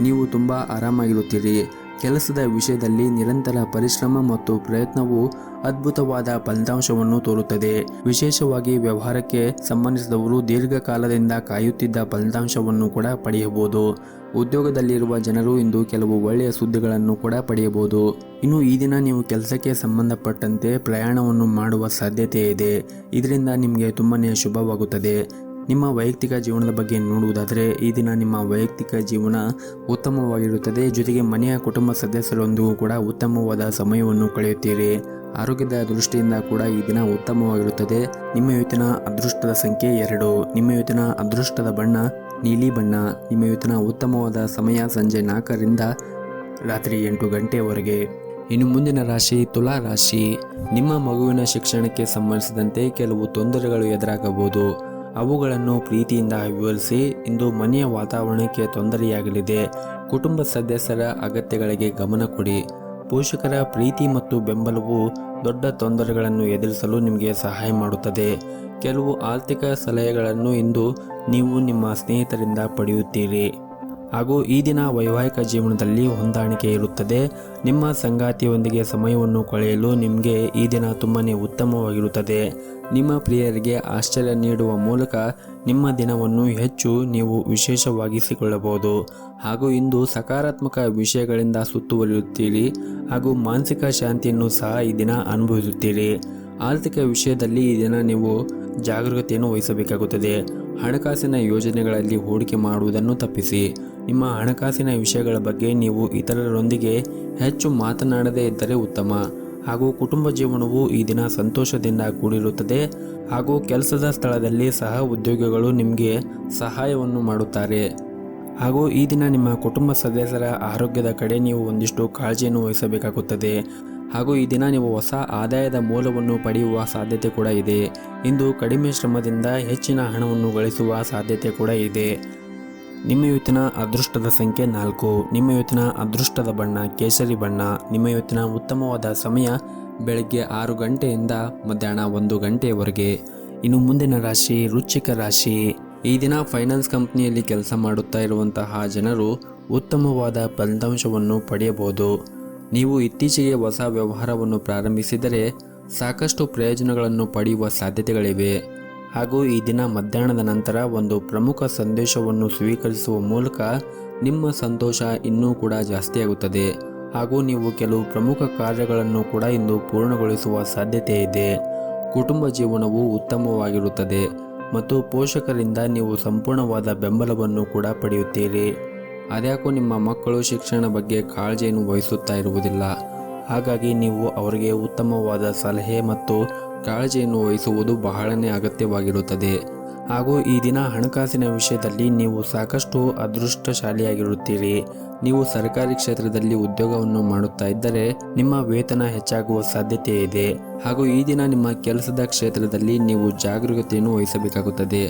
ನೀವು ತುಂಬ ಆರಾಮಾಗಿರುತ್ತೀರಿ. ಕೆಲಸದ ವಿಷಯದಲ್ಲಿ ನಿರಂತರ ಪರಿಶ್ರಮ ಮತ್ತು ಪ್ರಯತ್ನವು ಅದ್ಭುತವಾದ ಫಲಿತಾಂಶವನ್ನು ತೋರುತ್ತದೆ. ವಿಶೇಷವಾಗಿ ವ್ಯವಹಾರಕ್ಕೆ ಸಂಬಂಧಿಸಿದವರು ದೀರ್ಘಕಾಲದಿಂದ ಕಾಯುತ್ತಿದ್ದ ಫಲಿತಾಂಶವನ್ನು ಕೂಡ ಪಡೆಯಬಹುದು. ಉದ್ಯೋಗದಲ್ಲಿರುವ ಜನರು ಇಂದು ಕೆಲವು ಒಳ್ಳೆಯ ಸುದ್ದಿಗಳನ್ನು ಕೂಡ ಪಡೆಯಬಹುದು. ಇನ್ನು ಈ ದಿನ ನೀವು ಕೆಲಸಕ್ಕೆ ಸಂಬಂಧಪಟ್ಟಂತೆ ಪ್ರಯಾಣವನ್ನು ಮಾಡುವ ಸಾಧ್ಯತೆ ಇದೆ. ಇದರಿಂದ ನಿಮಗೆ ತುಂಬಾನೇ ಶುಭವಾಗುತ್ತದೆ. ನಿಮ್ಮ ವೈಯಕ್ತಿಕ ಜೀವನದ ಬಗ್ಗೆ ನೋಡುವುದಾದರೆ ಈ ದಿನ ನಿಮ್ಮ ವೈಯಕ್ತಿಕ ಜೀವನ ಉತ್ತಮವಾಗಿರುತ್ತದೆ. ಜೊತೆಗೆ ಮನೆಯ ಕುಟುಂಬ ಸದಸ್ಯರೊಂದಿಗೂ ಕೂಡ ಉತ್ತಮವಾದ ಸಮಯವನ್ನು ಕಳೆಯುತ್ತೀರಿ. ಆರೋಗ್ಯದ ದೃಷ್ಟಿಯಿಂದ ಕೂಡ ಈ ದಿನ ಉತ್ತಮವಾಗಿರುತ್ತದೆ. ನಿಮ್ಮ ಇವತ್ತಿನ ಅದೃಷ್ಟದ ಸಂಖ್ಯೆ 2. ನಿಮ್ಮ ಇವತ್ತಿನ ಅದೃಷ್ಟದ ಬಣ್ಣ ನೀಲಿ ಬಣ್ಣ. ನಿಮ್ಮ ಇವತ್ತಿನ ಉತ್ತಮವಾದ ಸಮಯ ಸಂಜೆ 4ರಿಂದ ರಾತ್ರಿ 8 ಗಂಟೆಯವರೆಗೆ. ಇನ್ನು ಮುಂದಿನ ರಾಶಿ ತುಲಾ ರಾಶಿ. ನಿಮ್ಮ ಮಗುವಿನ ಶಿಕ್ಷಣಕ್ಕೆ ಸಂಬಂಧಿಸಿದಂತೆ ಕೆಲವು ತೊಂದರೆಗಳು ಎದುರಾಗಬಹುದು. ಅವುಗಳನ್ನು ಪ್ರೀತಿಯಿಂದ ವಿವರಿಸಿ. ಇಂದು ಮನೆಯ ವಾತಾವರಣಕ್ಕೆ ತೊಂದರೆಯಾಗಲಿದೆ. ಕುಟುಂಬ ಸದಸ್ಯರ ಅಗತ್ಯಗಳಿಗೆ ಗಮನ ಕೊಡಿ. ಪೋಷಕರ ಪ್ರೀತಿ ಮತ್ತು ಬೆಂಬಲವು ದೊಡ್ಡ ತೊಂದರೆಗಳನ್ನು ಎದುರಿಸಲು ನಿಮಗೆ ಸಹಾಯ ಮಾಡುತ್ತದೆ. ಕೆಲವು ಆರ್ಥಿಕ ಸಲಹೆಗಳನ್ನು ಇಂದು ನೀವು ನಿಮ್ಮ ಸ್ನೇಹಿತರಿಂದ ಪಡೆಯುತ್ತೀರಿ. ಹಾಗೂ ಈ ದಿನ ವೈವಾಹಿಕ ಜೀವನದಲ್ಲಿ ಹೊಂದಾಣಿಕೆ ಇರುತ್ತದೆ. ನಿಮ್ಮ ಸಂಗಾತಿಯೊಂದಿಗೆ ಸಮಯವನ್ನು ಕಳೆಯಲು ನಿಮಗೆ ಈ ದಿನ ತುಂಬಾನೇ ಉತ್ತಮವಾಗಿರುತ್ತದೆ. ನಿಮ್ಮ ಪ್ರಿಯರಿಗೆ ಆಶ್ಚರ್ಯ ನೀಡುವ ಮೂಲಕ ನಿಮ್ಮ ದಿನವನ್ನು ಹೆಚ್ಚು ನೀವು ವಿಶೇಷವಾಗಿಸಿಕೊಳ್ಳಬಹುದು. ಹಾಗೂ ಇಂದು ಸಕಾರಾತ್ಮಕ ವಿಷಯಗಳಿಂದ ಸುತ್ತುವರಿಯುತ್ತೀರಿ ಹಾಗೂ ಮಾನಸಿಕ ಶಾಂತಿಯನ್ನು ಸಹ ಈ ದಿನ ಅನುಭವಿಸುತ್ತೀರಿ. ಆರ್ಥಿಕ ವಿಷಯದಲ್ಲಿ ಈ ದಿನ ನೀವು ಜಾಗರೂಕತೆಯನ್ನು ವಹಿಸಬೇಕಾಗುತ್ತದೆ. ಹಣಕಾಸಿನ ಯೋಜನೆಗಳಲ್ಲಿ ಹೂಡಿಕೆ ಮಾಡುವುದನ್ನು ತಪ್ಪಿಸಿ. ನಿಮ್ಮ ಹಣಕಾಸಿನ ವಿಷಯಗಳ ಬಗ್ಗೆ ನೀವು ಇತರರೊಂದಿಗೆ ಹೆಚ್ಚು ಮಾತನಾಡದೇ ಇದ್ದರೆ ಉತ್ತಮ. ಹಾಗೂ ಕುಟುಂಬ ಜೀವನವು ಈ ದಿನ ಸಂತೋಷದಿಂದ ಕೂಡಿರುತ್ತದೆ. ಹಾಗೂ ಕೆಲಸದ ಸ್ಥಳದಲ್ಲಿ ಸಹ ಉದ್ಯೋಗಿಗಳು ನಿಮಗೆ ಸಹಾಯವನ್ನು ಮಾಡುತ್ತಾರೆ. ಹಾಗೂ ಈ ದಿನ ನಿಮ್ಮ ಕುಟುಂಬ ಸದಸ್ಯರ ಆರೋಗ್ಯದ ಕಡೆ ನೀವು ಒಂದಿಷ್ಟು ಕಾಳಜಿಯನ್ನು ವಹಿಸಬೇಕಾಗುತ್ತದೆ. ಹಾಗೂ ಈ ದಿನ ನೀವು ಹೊಸ ಆದಾಯದ ಮೂಲವನ್ನು ಪಡೆಯುವ ಸಾಧ್ಯತೆ ಕೂಡ ಇದೆ. ಇಂದು ಕಡಿಮೆ ಶ್ರಮದಿಂದ ಹೆಚ್ಚಿನ ಹಣವನ್ನು ಗಳಿಸುವ ಸಾಧ್ಯತೆ ಕೂಡ ಇದೆ. ನಿಮ್ಮ ಇವತ್ತಿನ ಅದೃಷ್ಟದ ಸಂಖ್ಯೆ 4. ನಿಮ್ಮ ಇವತ್ತಿನ ಅದೃಷ್ಟದ ಬಣ್ಣ ಕೇಸರಿ ಬಣ್ಣ. ನಿಮ್ಮ ಇವತ್ತಿನ ಉತ್ತಮವಾದ ಸಮಯ ಬೆಳಗ್ಗೆ 6 ಗಂಟೆಯಿಂದ ಮಧ್ಯಾಹ್ನ 1 ಗಂಟೆಯವರೆಗೆ. ಇನ್ನು ಮುಂದಿನ ರಾಶಿ ವೃಶ್ಚಿಕ ರಾಶಿ. ಈ ದಿನ ಫೈನಾನ್ಸ್ ಕಂಪನಿಯಲ್ಲಿ ಕೆಲಸ ಮಾಡುತ್ತಾ ಇರುವಂತಹ ಜನರು ಉತ್ತಮವಾದ ಫಲಿತಾಂಶವನ್ನು ಪಡೆಯಬಹುದು. ನೀವು ಇತ್ತೀಚೆಗೆ ಹೊಸ ವ್ಯವಹಾರವನ್ನು ಪ್ರಾರಂಭಿಸಿದರೆ ಸಾಕಷ್ಟು ಪ್ರಯೋಜನಗಳನ್ನು ಪಡೆಯುವ ಸಾಧ್ಯತೆಗಳಿವೆ. ಹಾಗೂ ಈ ದಿನ ಮಧ್ಯಾಹ್ನದ ನಂತರ ಒಂದು ಪ್ರಮುಖ ಸಂದೇಶವನ್ನು ಸ್ವೀಕರಿಸುವ ಮೂಲಕ ನಿಮ್ಮ ಸಂತೋಷ ಇನ್ನೂ ಕೂಡ ಜಾಸ್ತಿಯಾಗುತ್ತದೆ. ಹಾಗೂ ನೀವು ಕೆಲವು ಪ್ರಮುಖ ಕಾರ್ಯಗಳನ್ನು ಕೂಡ ಇಂದು ಪೂರ್ಣಗೊಳಿಸುವ ಸಾಧ್ಯತೆ ಇದೆ. ಕುಟುಂಬ ಜೀವನವು ಉತ್ತಮವಾಗಿರುತ್ತದೆ ಮತ್ತು ಪೋಷಕರಿಂದ ನೀವು ಸಂಪೂರ್ಣವಾದ ಬೆಂಬಲವನ್ನು ಕೂಡ ಪಡೆಯುತ್ತೀರಿ. ಅದ್ಯಾಕೋ ನಿಮ್ಮ ಮಕ್ಕಳು ಶಿಕ್ಷಣ ಬಗ್ಗೆ ಕಾಳಜಿಯನ್ನು ವಹಿಸುತ್ತಾ ಇರುವುದಿಲ್ಲ. ಹಾಗಾಗಿ ನೀವು ಅವರಿಗೆ ಉತ್ತಮವಾದ ಸಲಹೆ ಮತ್ತು ಕಾಳಜಿಯನ್ನು ವಹಿಸುವುದು ಬಹಳನೇ ಅಗತ್ಯವಾಗಿರುತ್ತದೆ. ಹಾಗೂ ಈ ದಿನ ಹಣಕಾಸಿನ ವಿಷಯದಲ್ಲಿ ನೀವು ಸಾಕಷ್ಟು ಅದೃಷ್ಟಶಾಲಿಯಾಗಿರುತ್ತೀರಿ. ನೀವು ಸರ್ಕಾರಿ ಕ್ಷೇತ್ರದಲ್ಲಿ ಉದ್ಯೋಗವನ್ನು ಮಾಡುತ್ತಾ ಇದ್ದರೆ ನಿಮ್ಮ ವೇತನ ಹೆಚ್ಚಾಗುವ ಸಾಧ್ಯತೆ ಇದೆ. ಹಾಗೂ ಈ ದಿನ ನಿಮ್ಮ ಕೆಲಸದ ಕ್ಷೇತ್ರದಲ್ಲಿ ನೀವು ಜಾಗರೂಕತೆಯನ್ನು ವಹಿಸಬೇಕಾಗುತ್ತದೆ.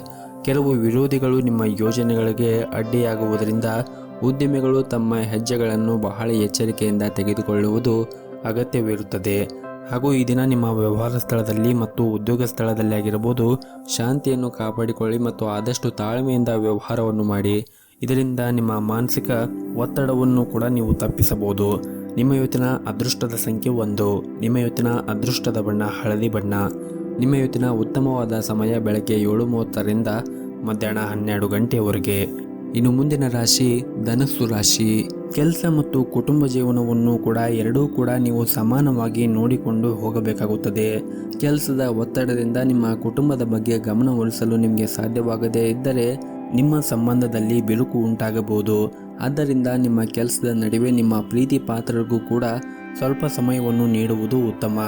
ಕೆಲವು ವಿರೋಧಿಗಳು ನಿಮ್ಮ ಯೋಜನೆಗಳಿಗೆ ಅಡ್ಡಿಯಾಗುವುದರಿಂದ ಉದ್ಯಮಿಗಳು ತಮ್ಮ ಹೆಜ್ಜೆಗಳನ್ನು ಬಹಳ ಎಚ್ಚರಿಕೆಯಿಂದ ತೆಗೆದುಕೊಳ್ಳುವುದು ಅಗತ್ಯವಿರುತ್ತದೆ. ಹಾಗೂ ಈ ದಿನ ನಿಮ್ಮ ವ್ಯವಹಾರ ಸ್ಥಳದಲ್ಲಿ ಮತ್ತು ಉದ್ಯೋಗ ಸ್ಥಳದಲ್ಲಿ ಆಗಿರಬಹುದು ಶಾಂತಿಯನ್ನು ಕಾಪಾಡಿಕೊಳ್ಳಿ ಮತ್ತು ಆದಷ್ಟು ತಾಳ್ಮೆಯಿಂದ ವ್ಯವಹಾರವನ್ನು ಮಾಡಿ. ಇದರಿಂದ ನಿಮ್ಮ ಮಾನಸಿಕ ಒತ್ತಡವನ್ನು ಕೂಡ ನೀವು ತಪ್ಪಿಸಬಹುದು. ನಿಮ್ಮ ಇವತ್ತಿನ ಅದೃಷ್ಟದ ಸಂಖ್ಯೆ 1. ನಿಮ್ಮ ಇವತ್ತಿನ ಅದೃಷ್ಟದ ಬಣ್ಣ ಹಳದಿ ಬಣ್ಣ. ನಿಮ್ಮ ಇವತ್ತಿನ ಉತ್ತಮವಾದ ಸಮಯ ಬೆಳಗ್ಗೆ 7:30ರಿಂದ ಮಧ್ಯಾಹ್ನ 12 ಗಂಟೆಯವರೆಗೆ. ಇನ್ನು ಮುಂದಿನ ರಾಶಿ ಧನಸ್ಸು ರಾಶಿ. ಕೆಲಸ ಮತ್ತು ಕುಟುಂಬ ಜೀವನವನ್ನು ಕೂಡ ಎರಡೂ ಕೂಡ ನೀವು ಸಮಾನವಾಗಿ ನೋಡಿಕೊಂಡು ಹೋಗಬೇಕಾಗುತ್ತದೆ. ಕೆಲಸದ ಒತ್ತಡದಿಂದ ನಿಮ್ಮ ಕುಟುಂಬದ ಬಗ್ಗೆ ಗಮನ ಹರಿಸಲು ನಿಮಗೆ ಸಾಧ್ಯವಾಗದೇ ಇದ್ದರೆ ನಿಮ್ಮ ಸಂಬಂಧದಲ್ಲಿ ಬಿರುಕು ಉಂಟಾಗಬಹುದು. ಆದ್ದರಿಂದ ನಿಮ್ಮ ಕೆಲಸದ ನಡುವೆ ನಿಮ್ಮ ಪ್ರೀತಿ ಪಾತ್ರರಿಗೂ ಕೂಡ ಸ್ವಲ್ಪ ಸಮಯವನ್ನು ನೀಡುವುದು ಉತ್ತಮ.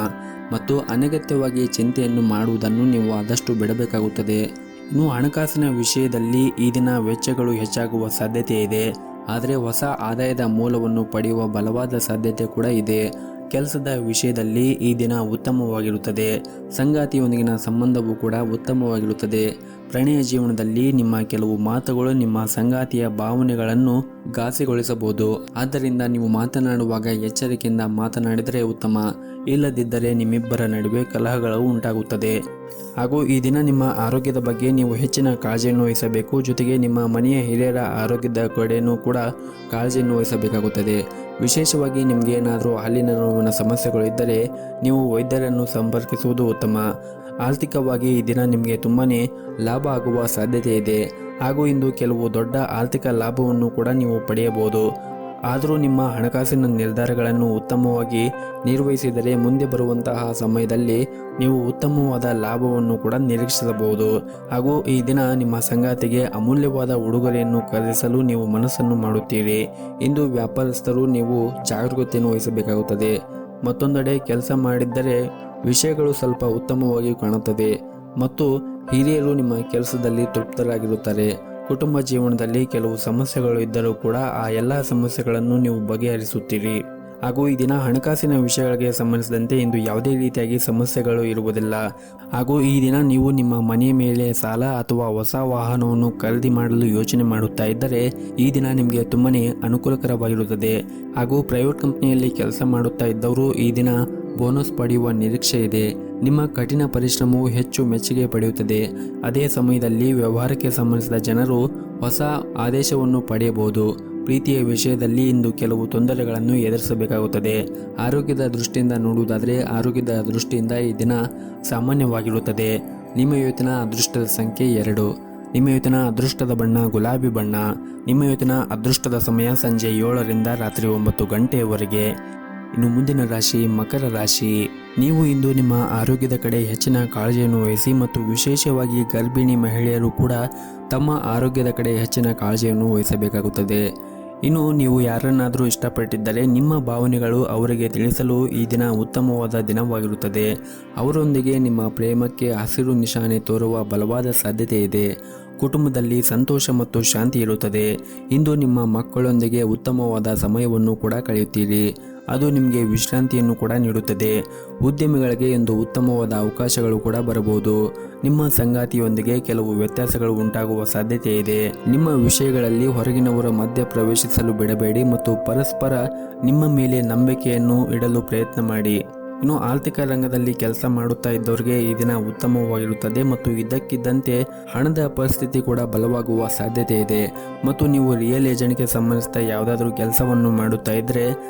ಮತ್ತು ಅನಗತ್ಯವಾಗಿ ಚಿಂತೆಯನ್ನು ಮಾಡುವುದನ್ನು ನೀವು ಆದಷ್ಟು ಬಿಡಬೇಕಾಗುತ್ತದೆ. ಇನ್ನು ಹಣಕಾಸಿನ ವಿಷಯದಲ್ಲಿ ಈ ದಿನ ವೆಚ್ಚಗಳು ಹೆಚ್ಚಾಗುವ ಸಾಧ್ಯತೆ ಇದೆ. ಆದರೆ ಹೊಸ ಆದಾಯದ ಮೂಲವನ್ನು ಪಡೆಯುವ ಬಲವಾದ ಸಾಧ್ಯತೆ ಕೂಡ ಇದೆ. ಕೆಲಸದ ವಿಷಯದಲ್ಲಿ ಈ ದಿನ ಉತ್ತಮವಾಗಿರುತ್ತದೆ. ಸಂಗಾತಿಯೊಂದಿಗಿನ ಸಂಬಂಧವೂ ಕೂಡ ಉತ್ತಮವಾಗಿರುತ್ತದೆ. ಪ್ರಣಯ ಜೀವನದಲ್ಲಿ ನಿಮ್ಮ ಕೆಲವು ಮಾತುಗಳು ನಿಮ್ಮ ಸಂಗಾತಿಯ ಭಾವನೆಗಳನ್ನು ಘಾಸಿಗೊಳಿಸಬಹುದು. ಆದ್ದರಿಂದ ನೀವು ಮಾತನಾಡುವಾಗ ಎಚ್ಚರಿಕೆಯಿಂದ ಮಾತನಾಡಿದರೆ ಉತ್ತಮ. ಇಲ್ಲದಿದ್ದರೆ ನಿಮ್ಮಿಬ್ಬರ ನಡುವೆ ಕಲಹಗಳು ಉಂಟಾಗುತ್ತದೆ. ಹಾಗೂ ಈ ದಿನ ನಿಮ್ಮ ಆರೋಗ್ಯದ ಬಗ್ಗೆ ನೀವು ಹೆಚ್ಚಿನ ಕಾಳಜಿಯನ್ನು ವಹಿಸಬೇಕು. ಜೊತೆಗೆ ನಿಮ್ಮ ಮನೆಯ ಹಿರಿಯರ ಆರೋಗ್ಯದ ಕಡೆಯೂ ಕೂಡ ಕಾಳಜಿಯನ್ನು ವಹಿಸಬೇಕಾಗುತ್ತದೆ. ವಿಶೇಷವಾಗಿ ನಿಮಗೆ ಏನಾದರೂ ಹಾಲಿನ ನೋವಿನ ಸಮಸ್ಯೆಗಳು ಇದ್ದರೆ ನೀವು ವೈದ್ಯರನ್ನು ಸಂಪರ್ಕಿಸುವುದು ಉತ್ತಮ. ಆರ್ಥಿಕವಾಗಿ ಈ ದಿನ ನಿಮಗೆ ತುಂಬಾ ಲಾಭ ಆಗುವ ಸಾಧ್ಯತೆ ಇದೆ ಹಾಗೂ ಇಂದು ಕೆಲವು ದೊಡ್ಡ ಆರ್ಥಿಕ ಲಾಭವನ್ನು ಕೂಡ ನೀವು ಪಡೆಯಬಹುದು. ಆದರೂ ನಿಮ್ಮ ಹಣಕಾಸಿನ ನಿರ್ಧಾರಗಳನ್ನು ಉತ್ತಮವಾಗಿ ನಿರ್ವಹಿಸಿದರೆ ಮುಂದೆ ಬರುವಂತಹ ಸಮಯದಲ್ಲಿ ನೀವು ಉತ್ತಮವಾದ ಲಾಭವನ್ನು ಕೂಡ ನಿರೀಕ್ಷಿಸಬಹುದು. ಹಾಗೂ ಈ ದಿನ ನಿಮ್ಮ ಸಂಗಾತಿಗೆ ಅಮೂಲ್ಯವಾದ ಉಡುಗೊರೆಯನ್ನು ಖರೀದಿಸಲು ನೀವು ಮನಸ್ಸನ್ನು ಮಾಡುತ್ತೀರಿ. ಇಂದು ವ್ಯಾಪಾರಸ್ಥರು ನೀವು ಜಾಗರೂಕತೆಯನ್ನು ವಹಿಸಬೇಕಾಗುತ್ತದೆ. ಮತ್ತೊಂದೆಡೆ ಕೆಲಸ ಮಾಡಿದ್ದರೆ ವಿಷಯಗಳು ಸ್ವಲ್ಪ ಉತ್ತಮವಾಗಿ ಕಾಣುತ್ತದೆ ಮತ್ತು ಹಿರಿಯರು ನಿಮ್ಮ ಕೆಲಸದಲ್ಲಿ ತೃಪ್ತರಾಗಿರುತ್ತಾರೆ. ಕುಟುಂಬ ಜೀವನದಲ್ಲಿ ಕೆಲವು ಸಮಸ್ಯೆಗಳು ಇದ್ದರೂ ಕೂಡ ಆ ಎಲ್ಲ ಸಮಸ್ಯೆಗಳನ್ನು ನೀವು ಬಗೆಹರಿಸುತ್ತೀರಿ. ಹಾಗೂ ಈ ದಿನ ಹಣಕಾಸಿನ ವಿಷಯಗಳಿಗೆ ಸಂಬಂಧಿಸಿದಂತೆ ಇಂದು ಯಾವುದೇ ರೀತಿಯಾಗಿ ಸಮಸ್ಯೆಗಳು ಇರುವುದಿಲ್ಲ. ಹಾಗೂ ಈ ದಿನ ನೀವು ನಿಮ್ಮ ಮನೆಯ ಮೇಲೆ ಸಾಲ ಅಥವಾ ಹೊಸ ವಾಹನವನ್ನು ಖರೀದಿ ಮಾಡಲು ಯೋಚನೆ ಮಾಡುತ್ತಾ ಇದ್ದರೆ ಈ ದಿನ ನಿಮಗೆ ತುಂಬಾ ಅನುಕೂಲಕರವಾಗಿರುತ್ತದೆ. ಹಾಗೂ ಪ್ರೈವೇಟ್ ಕಂಪನಿಯಲ್ಲಿ ಕೆಲಸ ಮಾಡುತ್ತಾ ಇದ್ದವರು ಈ ದಿನ ಬೋನಸ್ ಪಡೆಯುವ ನಿರೀಕ್ಷೆ ಇದೆ. ನಿಮ್ಮ ಕಠಿಣ ಪರಿಶ್ರಮವು ಹೆಚ್ಚು ಮೆಚ್ಚುಗೆ ಪಡೆಯುತ್ತದೆ. ಅದೇ ಸಮಯದಲ್ಲಿ ವ್ಯವಹಾರಕ್ಕೆ ಸಂಬಂಧಿಸಿದ ಜನರು ಹೊಸ ಆದೇಶವನ್ನು ಪಡೆಯಬಹುದು. ಪ್ರೀತಿಯ ವಿಷಯದಲ್ಲಿ ಇಂದು ಕೆಲವು ತೊಂದರೆಗಳನ್ನು ಎದುರಿಸಬೇಕಾಗುತ್ತದೆ. ಆರೋಗ್ಯದ ದೃಷ್ಟಿಯಿಂದ ನೋಡುವುದಾದರೆ ಆರೋಗ್ಯದ ದೃಷ್ಟಿಯಿಂದ ಈ ದಿನ ಸಾಮಾನ್ಯವಾಗಿರುತ್ತದೆ. ನಿಮ್ಮ ಇವತ್ತಿನ ಅದೃಷ್ಟದ ಸಂಖ್ಯೆ 2. ನಿಮ್ಮ ಇವತ್ತಿನ ಅದೃಷ್ಟದ ಬಣ್ಣ ಗುಲಾಬಿ ಬಣ್ಣ. ನಿಮ್ಮ ಇವತ್ತಿನ ಅದೃಷ್ಟದ ಸಮಯ ಸಂಜೆ 7ರಿಂದ ರಾತ್ರಿ 9 ಗಂಟೆಯವರೆಗೆ. ಇನ್ನು ಮುಂದಿನ ರಾಶಿ ಮಕರ ರಾಶಿ. ನೀವು ಇಂದು ನಿಮ್ಮ ಆರೋಗ್ಯದ ಕಡೆ ಹೆಚ್ಚಿನ ಕಾಳಜಿಯನ್ನು ವಹಿಸಿ ಮತ್ತು ವಿಶೇಷವಾಗಿ ಗರ್ಭಿಣಿ ಮಹಿಳೆಯರು ಕೂಡ ತಮ್ಮ ಆರೋಗ್ಯದ ಕಡೆ ಹೆಚ್ಚಿನ ಕಾಳಜಿಯನ್ನು ವಹಿಸಬೇಕಾಗುತ್ತದೆ. ಇನ್ನು ನೀವು ಯಾರನ್ನಾದರೂ ಇಷ್ಟಪಟ್ಟಿದ್ದರೆ ನಿಮ್ಮ ಭಾವನೆಗಳು ಅವರಿಗೆ ತಿಳಿಸಲು ಈ ದಿನ ಉತ್ತಮವಾದ ದಿನವಾಗಿರುತ್ತದೆ. ಅವರೊಂದಿಗೆ ನಿಮ್ಮ ಪ್ರೇಮಕ್ಕೆ ಹಸಿರು ನಿಶಾನೆ ತೋರುವ ಬಲವಾದ ಸಾಧ್ಯತೆ ಇದೆ. ಕುಟುಂಬದಲ್ಲಿ ಸಂತೋಷ ಮತ್ತು ಶಾಂತಿ ಇರುತ್ತದೆ. ಇಂದು ನಿಮ್ಮ ಮಕ್ಕಳೊಂದಿಗೆ ಉತ್ತಮವಾದ ಸಮಯವನ್ನು ಕೂಡ ಕಳೆಯುತ್ತೀರಿ. ಅದು ನಿಮಗೆ ವಿಶ್ರಾಂತಿಯನ್ನು ಕೂಡ ನೀಡುತ್ತದೆ. ಉದ್ಯಮಿಗಳಿಗೆ ಇಂದು ಉತ್ತಮವಾದ ಅವಕಾಶಗಳು ಕೂಡ ಬರಬಹುದು. ನಿಮ್ಮ ಸಂಗಾತಿಯೊಂದಿಗೆ ಕೆಲವು ವ್ಯತ್ಯಾಸಗಳು ಉಂಟಾಗುವ ಸಾಧ್ಯತೆ ಇದೆ. ನಿಮ್ಮ ವಿಷಯಗಳಲ್ಲಿ ಹೊರಗಿನವರ ಮಧ್ಯ ಪ್ರವೇಶಿಸಲು ಬಿಡಬೇಡಿ ಮತ್ತು ಪರಸ್ಪರ ನಿಮ್ಮ ಮೇಲೆ ನಂಬಿಕೆಯನ್ನು ಇಡಲು ಪ್ರಯತ್ನ ಮಾಡಿ. ಇನ್ನು ಆರ್ಥಿಕ ರಂಗದಲ್ಲಿ ಕೆಲಸ ಮಾಡುತ್ತಾ ಇದ್ದವರಿಗೆ ಈ ದಿನ ಉತ್ತಮವಾಗಿರುತ್ತದೆ ಮತ್ತು ಇದ್ದಕ್ಕಿದ್ದಂತೆ ಹಣದ ಪರಿಸ್ಥಿತಿ ಕೂಡ ಬಲವಾಗುವ ಸಾಧ್ಯತೆ ಇದೆ. ಮತ್ತು ನೀವು ರಿಯಲ್ ಏಜೆಂಟ್ಗೆ ಸಂಬಂಧಿಸಿದ ಯಾವುದಾದ್ರೂ ಕೆಲಸವನ್ನು ಮಾಡುತ್ತಾ ಇದ್ದರೆ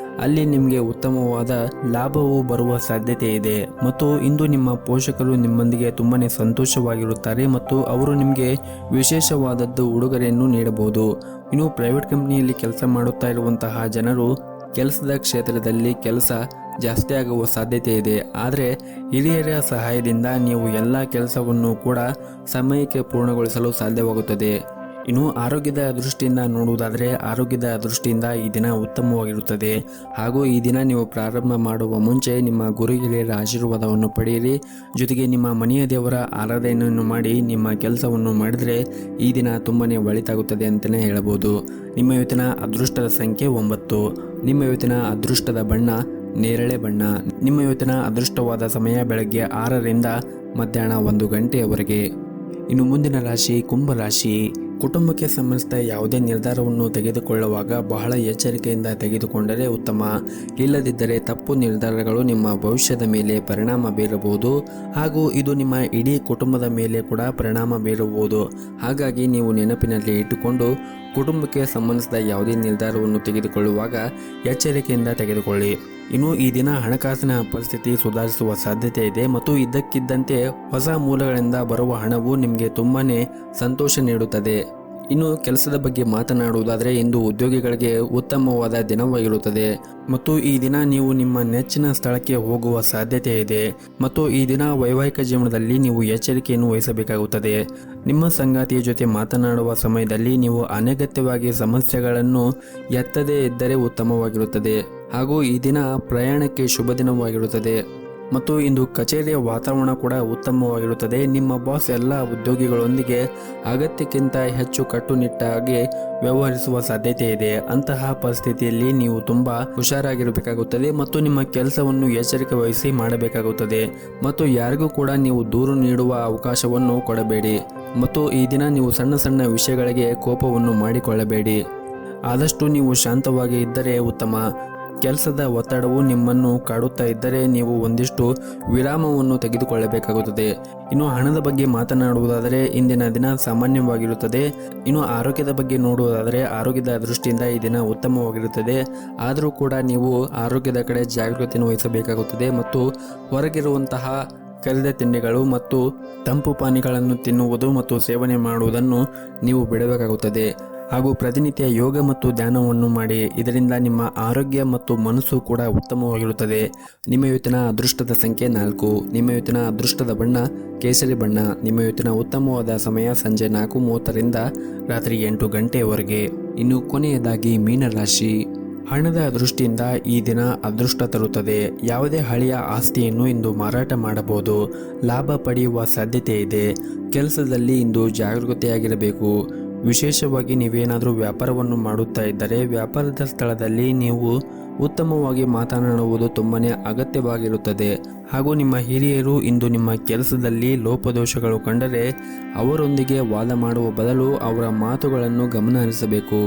ಅಲ್ಲಿ ನಿಮಗೆ ಉತ್ತಮವಾದ ಲಾಭವು ಬರುವ ಸಾಧ್ಯತೆ ಇದೆ. ಮತ್ತು ಇಂದು ನಿಮ್ಮ ಪೋಷಕರು ನಿಮ್ಮೊಂದಿಗೆ ತುಂಬಾ ಸಂತೋಷವಾಗಿರುತ್ತಾರೆ ಮತ್ತು ಅವರು ನಿಮಗೆ ವಿಶೇಷವಾದದ್ದು ಉಡುಗೊರೆಯನ್ನು ನೀಡಬಹುದು. ಇನ್ನು ಪ್ರೈವೇಟ್ ಕಂಪನಿಯಲ್ಲಿ ಕೆಲಸ ಮಾಡುತ್ತಾ ಇರುವಂತಹ ಜನರು ಕೆಲಸದ ಕ್ಷೇತ್ರದಲ್ಲಿ ಕೆಲಸ ಜಾಸ್ತಿ ಆಗುವ ಸಾಧ್ಯತೆ ಇದೆ. ಆದರೆ ಹಿರಿಯರ ಸಹಾಯದಿಂದ ನೀವು ಎಲ್ಲ ಕೆಲಸವನ್ನು ಕೂಡ ಸಮಯಕ್ಕೆ ಪೂರ್ಣಗೊಳಿಸಲು ಸಾಧ್ಯವಾಗುತ್ತದೆ. ಇನ್ನು ಆರೋಗ್ಯದ ದೃಷ್ಟಿಯಿಂದ ನೋಡುವುದಾದರೆ ಆರೋಗ್ಯದ ದೃಷ್ಟಿಯಿಂದ ಈ ದಿನ ಉತ್ತಮವಾಗಿರುತ್ತದೆ. ಹಾಗೂ ಈ ದಿನ ನೀವು ಪ್ರಾರಂಭ ಮಾಡುವ ಮುಂಚೆ ನಿಮ್ಮ ಗುರು ಹಿರಿಯರ ಆಶೀರ್ವಾದವನ್ನು ಪಡೆಯಿರಿ. ಜೊತೆಗೆ ನಿಮ್ಮ ಮನೆಯ ದೇವರ ಆರಾಧನೆಯನ್ನು ಮಾಡಿ ನಿಮ್ಮ ಕೆಲಸವನ್ನು ಮಾಡಿದರೆ ಈ ದಿನ ತುಂಬಾ ಒಳಿತಾಗುತ್ತದೆ ಅಂತಲೇ ಹೇಳಬಹುದು. ನಿಮ್ಮ ಇವತ್ತಿನ ಅದೃಷ್ಟದ ಸಂಖ್ಯೆ 9. ನಿಮ್ಮ ಇವತ್ತಿನ ಅದೃಷ್ಟದ ಬಣ್ಣ ನೇರಳೆ ಬಣ್ಣ. ನಿಮ್ಮ ಇವತ್ತಿನ ಅದೃಷ್ಟವಾದ ಸಮಯ ಬೆಳಗ್ಗೆ 6ರಿಂದ ಮಧ್ಯಾಹ್ನ 1 ಗಂಟೆಯವರೆಗೆ. ಇನ್ನು ಮುಂದಿನ ರಾಶಿ ಕುಂಭರಾಶಿ. ಕುಟುಂಬಕ್ಕೆ ಸಂಬಂಧಿಸಿದ ಯಾವುದೇ ನಿರ್ಧಾರವನ್ನು ತೆಗೆದುಕೊಳ್ಳುವಾಗ ಬಹಳ ಎಚ್ಚರಿಕೆಯಿಂದ ತೆಗೆದುಕೊಂಡರೆ ಉತ್ತಮ. ಇಲ್ಲದಿದ್ದರೆ ತಪ್ಪು ನಿರ್ಧಾರಗಳು ನಿಮ್ಮ ಭವಿಷ್ಯದ ಮೇಲೆ ಪರಿಣಾಮ ಬೀರಬಹುದು ಹಾಗೂ ಇದು ನಿಮ್ಮ ಇಡೀ ಕುಟುಂಬದ ಮೇಲೆ ಕೂಡ ಪರಿಣಾಮ ಬೀರಬಹುದು. ಹಾಗಾಗಿ ನೀವು ನೆನಪಿನಲ್ಲಿ ಇಟ್ಟುಕೊಂಡು ಕುಟುಂಬಕ್ಕೆ ಸಂಬಂಧಿಸಿದ ಯಾವುದೇ ನಿರ್ಧಾರವನ್ನು ತೆಗೆದುಕೊಳ್ಳುವಾಗ ಎಚ್ಚರಿಕೆಯಿಂದ ತೆಗೆದುಕೊಳ್ಳಿ. ಇನ್ನು ಈ ದಿನ ಹಣಕಾಸಿನ ಪರಿಸ್ಥಿತಿ ಸುಧಾರಿಸುವ ಸಾಧ್ಯತೆ ಇದೆ ಮತ್ತು ಇದ್ದಕ್ಕಿದ್ದಂತೆ ಹೊಸ ಮೂಲಗಳಿಂದ ಬರುವ ಹಣವು ನಿಮಗೆ ತುಂಬಾನೇ ಸಂತೋಷ ನೀಡುತ್ತದೆ. ಇನ್ನು ಕೆಲಸದ ಬಗ್ಗೆ ಮಾತನಾಡುವುದಾದರೆ ಇಂದು ಉದ್ಯೋಗಿಗಳಿಗೆ ಉತ್ತಮವಾದ ದಿನವಾಗಿರುತ್ತದೆ ಮತ್ತು ಈ ದಿನ ನೀವು ನಿಮ್ಮ ನೆಚ್ಚಿನ ಸ್ಥಳಕ್ಕೆ ಹೋಗುವ ಸಾಧ್ಯತೆ ಇದೆ. ಮತ್ತು ಈ ದಿನ ವೈವಾಹಿಕ ಜೀವನದಲ್ಲಿ ನೀವು ಎಚ್ಚರಿಕೆಯನ್ನು ವಹಿಸಬೇಕಾಗುತ್ತದೆ. ನಿಮ್ಮ ಸಂಗಾತಿಯ ಜೊತೆ ಮಾತನಾಡುವ ಸಮಯದಲ್ಲಿ ನೀವು ಅನಗತ್ಯವಾಗಿ ಸಮಸ್ಯೆಗಳನ್ನು ಎತ್ತದೇ ಇದ್ದರೆ ಉತ್ತಮವಾಗಿರುತ್ತದೆ. ಹಾಗೂ ಈ ದಿನ ಪ್ರಯಾಣಕ್ಕೆ ಶುಭ ದಿನವಾಗಿರುತ್ತದೆ ಮತ್ತು ಇಂದು ಕಚೇರಿಯ ವಾತಾವರಣ ಕೂಡ ಉತ್ತಮವಾಗಿರುತ್ತದೆ. ನಿಮ್ಮ ಬಾಸ್ ಎಲ್ಲ ಉದ್ಯೋಗಿಗಳೊಂದಿಗೆ ಅಗತ್ಯಕ್ಕಿಂತ ಹೆಚ್ಚು ಕಟ್ಟುನಿಟ್ಟಾಗಿ ವ್ಯವಹರಿಸುವ ಸಾಧ್ಯತೆ ಇದೆ. ಅಂತಹ ಪರಿಸ್ಥಿತಿಯಲ್ಲಿ ನೀವು ತುಂಬಾ ಹುಷಾರಾಗಿರಬೇಕಾಗುತ್ತದೆ ಮತ್ತು ನಿಮ್ಮ ಕೆಲಸವನ್ನು ಎಚ್ಚರಿಕೆ ವಹಿಸಿ ಮಾಡಬೇಕಾಗುತ್ತದೆ. ಮತ್ತು ಯಾರಿಗೂ ಕೂಡ ನೀವು ದೂರು ನೀಡುವ ಅವಕಾಶವನ್ನು ಕೊಡಬೇಡಿ. ಮತ್ತು ಈ ದಿನ ನೀವು ಸಣ್ಣ ಸಣ್ಣ ವಿಷಯಗಳಿಗೆ ಕೋಪವನ್ನು ಮಾಡಿಕೊಳ್ಳಬೇಡಿ. ಆದಷ್ಟು ನೀವು ಶಾಂತವಾಗಿ ಇದ್ದರೆ ಉತ್ತಮ. ಕೆಲಸದ ಒತ್ತಡವು ನಿಮ್ಮನ್ನು ಕಾಡುತ್ತಾ ಇದ್ದರೆ ನೀವು ಒಂದಿಷ್ಟು ವಿರಾಮವನ್ನು ತೆಗೆದುಕೊಳ್ಳಬೇಕಾಗುತ್ತದೆ. ಇನ್ನು ಹಣದ ಬಗ್ಗೆ ಮಾತನಾಡುವುದಾದರೆ ಇಂದಿನ ದಿನ ಸಾಮಾನ್ಯವಾಗಿರುತ್ತದೆ. ಇನ್ನು ಆರೋಗ್ಯದ ಬಗ್ಗೆ ನೋಡುವುದಾದರೆ ಆರೋಗ್ಯದ ದೃಷ್ಟಿಯಿಂದ ಈ ದಿನ ಉತ್ತಮವಾಗಿರುತ್ತದೆ. ಆದರೂ ಕೂಡ ನೀವು ಆರೋಗ್ಯದ ಕಡೆ ಜಾಗೃತಿಯನ್ನು ವಹಿಸಬೇಕಾಗುತ್ತದೆ ಮತ್ತು ಹೊರಗಿರುವಂತಹ ಕರಿದ ತಿಂಡಿಗಳು ಮತ್ತು ತಂಪು ಪಾನೀಯಗಳನ್ನು ತಿನ್ನುವುದು ಮತ್ತು ಸೇವನೆ ಮಾಡುವುದನ್ನು ನೀವು ಬಿಡಬೇಕಾಗುತ್ತದೆ. ಹಾಗೂ ಪ್ರತಿನಿತ್ಯ ಯೋಗ ಮತ್ತು ಧ್ಯಾನವನ್ನು ಮಾಡಿ. ಇದರಿಂದ ನಿಮ್ಮ ಆರೋಗ್ಯ ಮತ್ತು ಮನಸ್ಸು ಕೂಡ ಉತ್ತಮವಾಗಿರುತ್ತದೆ. ನಿಮ್ಮ ಇವತ್ತಿನ ಅದೃಷ್ಟದ ಸಂಖ್ಯೆ 4. ನಿಮ್ಮ ಇವತ್ತಿನ ಅದೃಷ್ಟದ ಬಣ್ಣ ಕೇಸರಿ ಬಣ್ಣ. ನಿಮ್ಮ ಇವತ್ತಿನ ಉತ್ತಮವಾದ ಸಮಯ ಸಂಜೆ 4:30ರಿಂದ ರಾತ್ರಿ 8 ಗಂಟೆಯವರೆಗೆ. ಇನ್ನು ಕೊನೆಯದಾಗಿ ಮೀನರಾಶಿ. ಹಣದ ದೃಷ್ಟಿಯಿಂದ ಈ ದಿನ ಅದೃಷ್ಟ ತರುತ್ತದೆ. ಯಾವುದೇ ಹಳೆಯ ಆಸ್ತಿಯನ್ನು ಇಂದು ಮಾರಾಟ ಮಾಡಬಹುದು. ಲಾಭ ಪಡೆಯುವ ಸಾಧ್ಯತೆ ಇದೆ. ಕೆಲಸದಲ್ಲಿ ಇಂದು ಜಾಗರೂಕತೆಯಾಗಿರಬೇಕು. ವಿಶೇಷವಾಗಿ ನೀವೇನಾದರೂ ವ್ಯಾಪಾರವನ್ನು ಮಾಡುತ್ತಾ ಇದ್ದರೆ ವ್ಯಾಪಾರದ ಸ್ಥಳದಲ್ಲಿ ನೀವು ಉತ್ತಮವಾಗಿ ಮಾತನಾಡುವುದು ತುಂಬನೇ ಅಗತ್ಯವಾಗಿರುತ್ತದೆ. ಹಾಗೂ ನಿಮ್ಮ ಹಿರಿಯರು ಇಂದು ನಿಮ್ಮ ಕೆಲಸದಲ್ಲಿ ಲೋಪದೋಷಗಳು ಕಂಡರೆ ಅವರೊಂದಿಗೆ ವಾದ ಮಾಡುವ ಬದಲು ಅವರ ಮಾತುಗಳನ್ನು ಗಮನ ಹರಿಸಬೇಕು.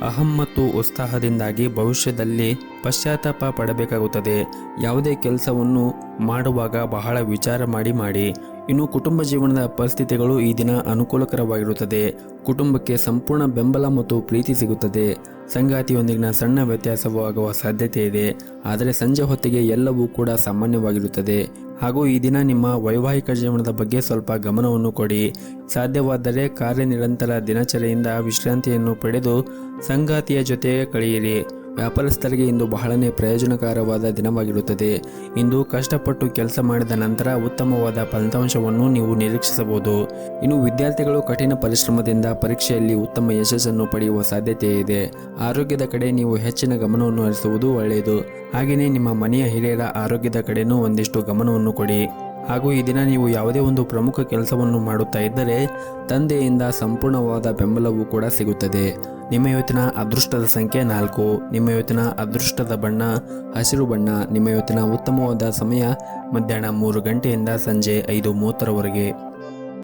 ಅಹಂ ಮತ್ತು ಉತ್ಸಾಹದಿಂದಾಗಿ ಭವಿಷ್ಯದಲ್ಲಿ ಪಶ್ಚಾತ್ತಾಪ ಪಡಬೇಕಾಗುತ್ತದೆ. ಯಾವುದೇ ಕೆಲಸವನ್ನು ಮಾಡುವಾಗ ಬಹಳ ವಿಚಾರ ಮಾಡಿ. ಇನ್ನು ಕುಟುಂಬ ಜೀವನದ ಪರಿಸ್ಥಿತಿಗಳು ಈ ದಿನ ಅನುಕೂಲಕರವಾಗಿರುತ್ತದೆ. ಕುಟುಂಬಕ್ಕೆ ಸಂಪೂರ್ಣ ಬೆಂಬಲ ಮತ್ತು ಪ್ರೀತಿ ಸಿಗುತ್ತದೆ. ಸಂಗಾತಿಯೊಂದಿಗಿನ ಸಣ್ಣ ವ್ಯತ್ಯಾಸವಾಗುವ ಸಾಧ್ಯತೆ ಇದೆ. ಆದರೆ ಸಂಜೆ ಹೊತ್ತಿಗೆ ಎಲ್ಲವೂ ಕೂಡ ಸಾಮಾನ್ಯವಾಗಿರುತ್ತದೆ. ಹಾಗೂ ಈ ದಿನ ನಿಮ್ಮ ವೈವಾಹಿಕ ಜೀವನದ ಬಗ್ಗೆ ಸ್ವಲ್ಪ ಗಮನವನ್ನು ಕೊಡಿ. ಸಾಧ್ಯವಾದರೆ ಕಾರ್ಯನಿರಂತರ ದಿನಚರಿಯಿಂದ ವಿಶ್ರಾಂತಿಯನ್ನು ಪಡೆದು ಸಂಗಾತಿಯ ಜೊತೆ ಕಳೆಯಿರಿ. ವ್ಯಾಪಾರಸ್ಥರಿಗೆ ಇಂದು ಬಹಳನೇ ಪ್ರಯೋಜನಕರವಾದ ದಿನವಾಗಿರುತ್ತದೆ. ಇಂದು ಕಷ್ಟಪಟ್ಟು ಕೆಲಸ ಮಾಡಿದ ನಂತರ ಉತ್ತಮವಾದ ಫಲಿತಾಂಶವನ್ನು ನೀವು ನಿರೀಕ್ಷಿಸಬಹುದು. ಇನ್ನು ವಿದ್ಯಾರ್ಥಿಗಳು ಕಠಿಣ ಪರಿಶ್ರಮದಿಂದ ಪರೀಕ್ಷೆಯಲ್ಲಿ ಉತ್ತಮ ಯಶಸ್ಸನ್ನು ಪಡೆಯುವ ಸಾಧ್ಯತೆ ಇದೆ. ಆರೋಗ್ಯದ ಕಡೆ ನೀವು ಹೆಚ್ಚಿನ ಗಮನವನ್ನು ಹರಿಸುವುದು ಒಳ್ಳೆಯದು. ಹಾಗೆಯೇ ನಿಮ್ಮ ಮನೆಯ ಹಿರಿಯರ ಆರೋಗ್ಯದ ಕಡೆನೂ ಒಂದಿಷ್ಟು ಗಮನವನ್ನು ಕೊಡಿ. ಹಾಗೂ ಈ ದಿನ ನೀವು ಯಾವುದೇ ಒಂದು ಪ್ರಮುಖ ಕೆಲಸವನ್ನು ಮಾಡುತ್ತಾ ಇದ್ದರೆ ತಂದೆಯಿಂದ ಸಂಪೂರ್ಣವಾದ ಬೆಂಬಲವೂ ಕೂಡ ಸಿಗುತ್ತದೆ. ನಿಮ್ಮ ಇವತ್ತಿನ ಅದೃಷ್ಟದ ಸಂಖ್ಯೆ 4. ನಿಮ್ಮ ಇವತ್ತಿನ ಅದೃಷ್ಟದ ಬಣ್ಣ ಹಸಿರು ಬಣ್ಣ. ನಿಮ್ಮ ಇವತ್ತಿನ ಉತ್ತಮವಾದ ಸಮಯ ಮಧ್ಯಾಹ್ನ 3 ಗಂಟೆಯಿಂದ ಸಂಜೆ 5:30ರವರೆಗೆ.